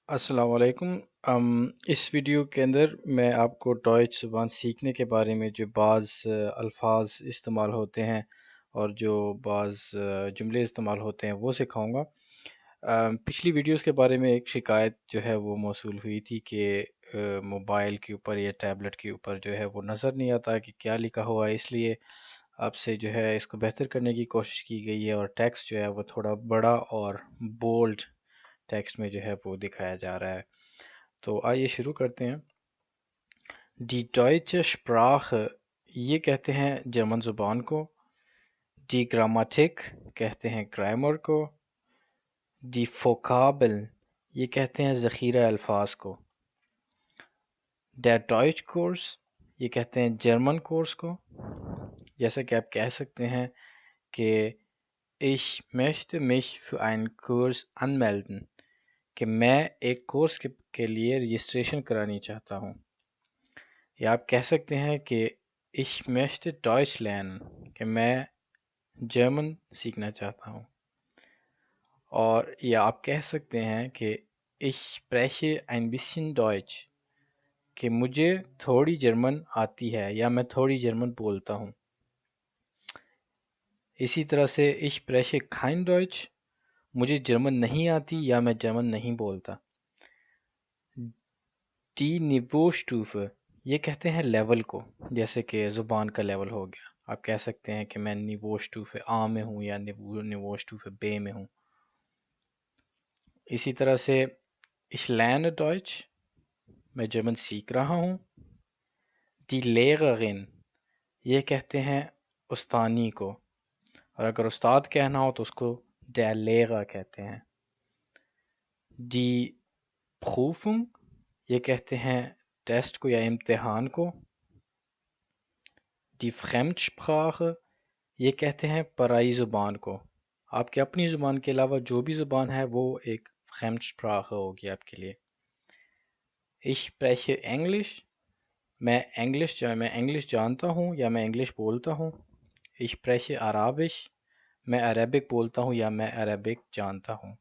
السلام علیکم۔ اس ویڈیو کے اندر میں آپ کو ڈوئچ زبان سیکھنے کے بارے میں جو بعض الفاظ استعمال ہوتے ہیں اور جو بعض جملے استعمال ہوتے ہیں وہ سکھاؤں گا۔ پچھلی ویڈیوز کے بارے میں ایک شکایت جو ہے وہ موصول ہوئی تھی کہ موبائل کے اوپر یا ٹیبلٹ کے اوپر جو ہے وہ نظر نہیں آتا کہ کیا لکھا ہوا ہے، اس لیے آپ سے جو ہے اس کو بہتر کرنے کی کوشش کی گئی ہے اور ٹیکسٹ جو ہے وہ تھوڑا بڑا اور بولڈ ٹیکسٹ میں جو ہے وہ دکھایا جا رہا ہے۔ تو آئیے شروع کرتے ہیں۔ ڈی ڈوئچ شپراخ، یہ کہتے ہیں جرمن زبان کو۔ ڈی گراماتک کہتے ہیں گرامر کو۔ ڈی فوکابل، یہ کہتے ہیں ذخیرہ الفاظ کو۔ ڈیر ڈوئچ کورس، یہ کہتے ہیں جرمن کورس کو۔ جیسا کہ آپ کہہ سکتے ہیں کہ ich möchte mich für einen Kurs anmelden، کہ میں ایک کورس کے لیے رجسٹریشن کرانی چاہتا ہوں۔ یا آپ کہہ سکتے ہیں کہ ich möchte Deutsch lernen، کہ میں جرمن سیکھنا چاہتا ہوں۔ اور یا آپ کہہ سکتے ہیں کہ ich spreche ein bisschen Deutsch، کہ مجھے تھوڑی جرمن آتی ہے یا میں تھوڑی جرمن بولتا ہوں۔ اسی طرح سے ich spreche kein Deutsch، مجھے جرمن نہیں آتی یا میں جرمن نہیں بولتا۔ ڈی نیووسٹوفے، یہ کہتے ہیں لیول کو، جیسے کہ زبان کا لیول ہو گیا۔ آپ کہہ سکتے ہیں کہ میں نیووسٹوفے آ میں ہوں یا نیووسٹوفے بے میں ہوں۔ اسی طرح سے ich lerne Deutsch، میں جرمن سیکھ رہا ہوں۔ ڈی Lehrerin، یہ کہتے ہیں استانی کو، اور اگر استاد کہنا ہو تو اس کو der Lehrer کہتے ہیں۔ ڈی Prüfung، یہ کہتے ہیں ٹیسٹ کو یا امتحان کو۔ ڈی Fremdsprache، یہ کہتے ہیں پرائی زبان کو۔ آپ کی اپنی زبان کے علاوہ جو بھی زبان ہے وہ ایک Fremdsprache ہوگی آپ کے لیے۔ Ich spreche English، میں انگلش جانتا ہوں یا میں انگلش بولتا ہوں۔ Ich spreche Arabisch، میں عربک بولتا ہوں یا میں عربک جانتا ہوں۔